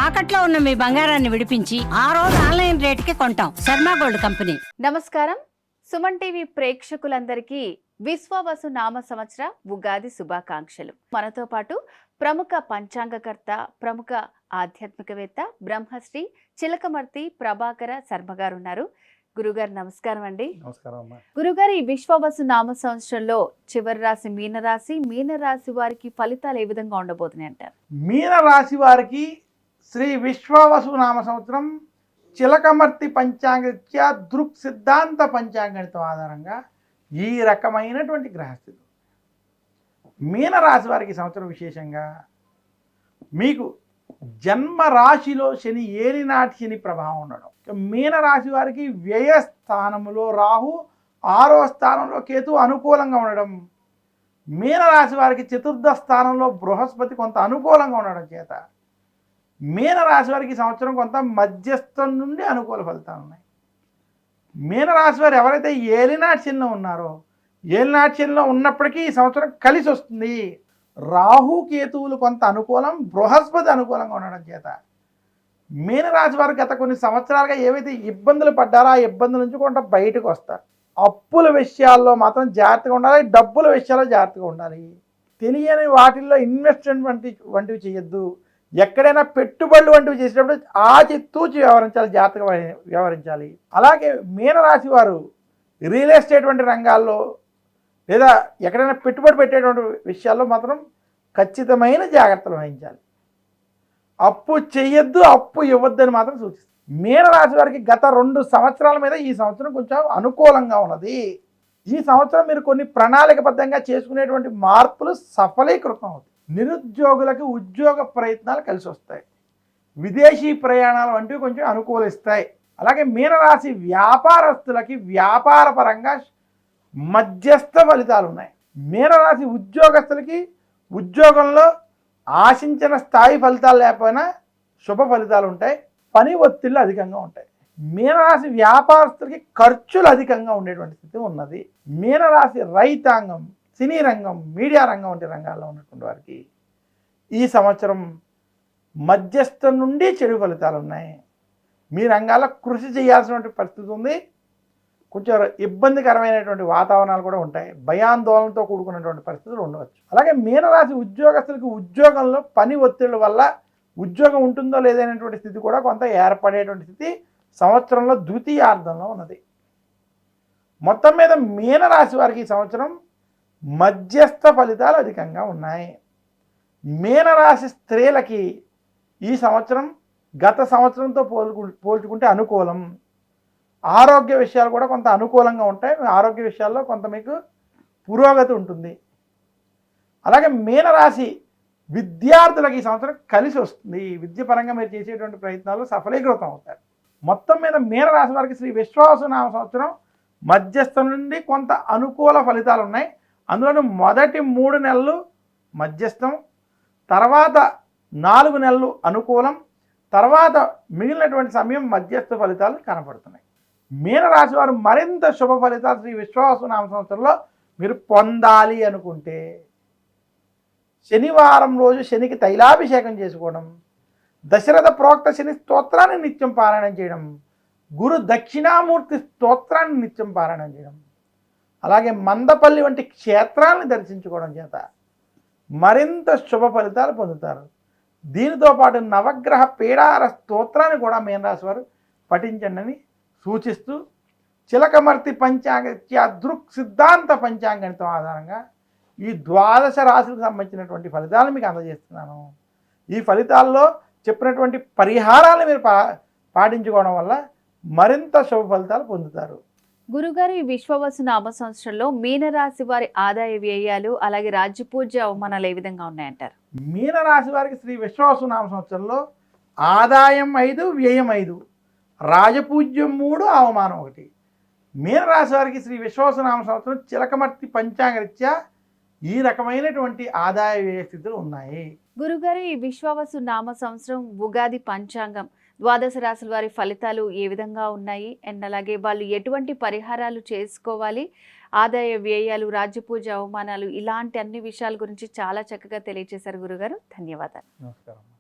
తాకట్లో ఉన్న మీ బంగారాన్ని విడిపించి ఆ రోజు ఆన్లైన్ రేటుకి కొంటాం. Sharma gold company. నమస్కారం. సుమన్ టీవీ ప్రేక్షకులందరికీ విశ్వవసు నామ సంవత్సర ఉగాది శుభాకాంక్షలు. మనతో పాటు ప్రముఖ పంచాంగకర్త, ప్రముఖ ఆధ్యాత్మికవేత్త బ్రహ్మశ్రీ చిలకమర్తి ప్రభాకర శర్మ గారు ఉన్నారు. గురుగారు నమస్కారం అండి. గురుగారు, ఈ విశ్వవసు నామ సంవత్సరంలో చివరి రాశి మీనరాశి, మీనరాశి వారికి ఫలితాలు ఏ విధంగా ఉండబోతున్నాయి అంటారు? మీనరాశి వారికి శ్రీ విశ్వవసు నామ సంవత్సరం చిలకమర్తి పంచాంగరీత్యా దృక్ సిద్ధాంత పంచాంగణితం ఆధారంగా ఈ రకమైనటువంటి గ్రహస్థితి. మీనరాశి వారికి సంవత్సరం విశేషంగా మీకు జన్మ రాశిలో శని ఏలినాటి శని ప్రభావం ఉండడం, మీనరాశి వారికి వ్యయ స్థానంలో రాహు, 6వ స్థానంలో కేతు అనుకూలంగా ఉండడం, మీనరాశి వారికి చతుర్థ స్థానంలో బృహస్పతి కొంత అనుకూలంగా ఉండడం చేత మీనరాశి వారికి సంవత్సరం కొంత మధ్యస్థం నుండి అనుకూల ఫలితాలు ఉన్నాయి. మీనరాశి వారు ఎవరైతే ఏలినాటి శనిలో ఉన్నారో, ఏలినాటి శనిలో ఉన్నప్పటికీ ఈ సంవత్సరం కలిసి వస్తుంది. రాహు కేతువులు కొంత అనుకూలం, బృహస్పతి అనుకూలంగా ఉండడం చేత మీనరాశి వారు గత కొన్ని సంవత్సరాలుగా ఏవైతే ఇబ్బందులు పడ్డారో ఆ ఇబ్బందుల నుంచి కొంత బయటకు వస్తారు. అప్పుల విషయాల్లో మాత్రం జాగ్రత్తగా ఉండాలి, డబ్బుల విషయాల్లో జాగ్రత్తగా ఉండాలి. తెలియని వాటిల్లో ఇన్వెస్ట్మెంట్ వంటివి చేయొద్దు. ఎక్కడైనా పెట్టుబడులు వంటివి చేసేటప్పుడు ఆచితూచి వ్యవహరించాలి, జాగ్రత్తగా వ్యవహరించాలి. అలాగే మీనరాశి వారు రియల్ ఎస్టేట్ వంటి రంగాల్లో లేదా ఎక్కడైనా పెట్టుబడి పెట్టేటువంటి విషయాల్లో మాత్రం ఖచ్చితమైన జాగ్రత్తలు వహించాలి. అప్పు చెయ్యొద్దు, అప్పు ఇవ్వద్దని మాత్రం సూచిస్తుంది. మీనరాశి వారికి గత 2 సంవత్సరాల మీద ఈ సంవత్సరం కొంచెం అనుకూలంగా ఉన్నది. ఈ సంవత్సరం మీరు కొన్ని ప్రణాళికబద్ధంగా చేసుకునేటువంటి మార్పులు సఫలీకృతం అవుతాయి. నిరుద్యోగులకు ఉద్యోగ ప్రయత్నాలు కలిసి వస్తాయి. విదేశీ ప్రయాణాలు వంటివి కొంచెం అనుకూలిస్తాయి. అలాగే మీనరాశి వ్యాపారస్తులకి వ్యాపార పరంగా మధ్యస్థ ఫలితాలు ఉన్నాయి. మీనరాశి ఉద్యోగస్తులకి ఉద్యోగంలో ఆశించిన స్థాయి ఫలితాలు లేకపోయినా శుభ ఫలితాలు ఉంటాయి. పని ఒత్తిళ్ళు అధికంగా ఉంటాయి. మీనరాశి వ్యాపారస్తులకి ఖర్చులు అధికంగా ఉండేటువంటి స్థితి ఉన్నది. మీనరాశి రైతాంగం, సినీ రంగం, మీడియా రంగం వంటి రంగాల్లో ఉన్నటువంటి వారికి ఈ సంవత్సరం మధ్యస్థం నుండి చెడు ఫలితాలు ఉన్నాయి. మీ రంగాల్లో కృషి చేయాల్సినటువంటి పరిస్థితి ఉంది. కొంచెం ఇబ్బందికరమైనటువంటి వాతావరణాలు కూడా ఉంటాయి. భయాందోళనతో కూడుకున్నటువంటి పరిస్థితులు ఉండవచ్చు. అలాగే మీనరాశి ఉద్యోగస్తులకు ఉద్యోగంలో పని ఒత్తిళ్ల వల్ల ఉద్యోగం ఉంటుందో లేదనేటువంటి స్థితి కూడా కొంత ఏర్పడేటువంటి స్థితి సంవత్సరంలో ద్వితీయార్థంలో ఉన్నది. మొత్తం మీద మీనరాశి వారికి ఈ సంవత్సరం మధ్యస్థ ఫలితాలు అధికంగా ఉన్నాయి. మీనరాశి స్త్రీలకి ఈ సంవత్సరం గత సంవత్సరంతో పోల్చుకుంటే అనుకూలం. ఆరోగ్య విషయాలు కూడా కొంత అనుకూలంగా ఉంటాయి. ఆరోగ్య విషయాల్లో కొంత మీకు పురోగతి ఉంటుంది. అలాగే మీనరాశి విద్యార్థులకు ఈ సంవత్సరం కలిసి వస్తుంది. విద్యపరంగా మీరు చేసేటువంటి ప్రయత్నాలు సఫలీకృతం అవుతారు. మొత్తం మీద మీనరాశి వారికి శ్రీ విశ్వవసు నామ సంవత్సరం మధ్యస్థం నుండి కొంత అనుకూల ఫలితాలు ఉన్నాయి. అందులోనూ మొదటి 3 నెలలు మధ్యస్థం, తర్వాత 4 నెలలు అనుకూలం, తర్వాత మిగిలినటువంటి సమయం మధ్యస్థ ఫలితాలు కనపడుతున్నాయి. మీనరాశి వారు మరింత శుభ ఫలితాలు శ్రీ విశ్వవసు నామ సంవత్సరంలో మీరు పొందాలి అనుకుంటే శనివారం రోజు శనికి తైలాభిషేకం చేసుకోవడం, దశరథ ప్రోక్త శని స్తోత్రాన్ని నిత్యం పారాయణం చేయడం, గురు దక్షిణామూర్తి స్తోత్రాన్ని నిత్యం పారాయణం చేయడం, అలాగే మందపల్లి వంటి క్షేత్రాలను దర్శించుకోవడం చేత మరింత శుభ ఫలితాలు పొందుతారు. దీనితో పాటు నవగ్రహ పీడార స్తోత్రాన్ని కూడా మీనరాశి వారు పఠించండి అని సూచిస్తూ చిలకమర్తి పంచాంగరీత్యా దృక్ సిద్ధాంత పంచాంగణితం ఆధారంగా ఈ 12 రాశులకు సంబంధించినటువంటి ఫలితాలు మీకు అందజేస్తున్నాను. ఈ ఫలితాల్లో చెప్పినటువంటి పరిహారాలు మీరు పాటించుకోవడం వల్ల మరింత శుభ ఫలితాలు పొందుతారు. గురుగారు, ఈ విశ్వవసు నామ సంవత్సరంలో మీనరాశి వారి ఆదాయ వ్యయాలు అలాగే రాజ్యపూజ్య అవమానాలు ఏ విధంగా ఉన్నాయంటారు? మీనరాశి వారికి శ్రీ విశ్వవసు నామ సంవత్సరంలో ఆదాయం 5, వ్యయం 5, రాజపూజ్యం 3, అవమానం 1. మీనరాశి వారికి శ్రీ విశ్వవసు నామ సంవత్సరం చిలకమర్తి పంచాంగరీత్యా ఈ రకమైనటువంటి ఆదాయ వ్యయ స్థితులు ఉన్నాయి. గురుగారు, ఈ విశ్వవసు నామ సంవత్సరం ఉగాది పంచాంగం 12 రాశుల వారి ఫలితాలు ఏ విధంగా ఉన్నాయి అండ్ అలాగే వాళ్ళు ఎటువంటి పరిహారాలు చేసుకోవాలి, ఆదాయ వ్యయాలు, రాజ్యపూజ అవమానాలు, ఇలాంటి అన్ని విషయాల గురించి చాలా చక్కగా తెలియజేశారు గురుగారు. ధన్యవాదాలు. నమస్కారం.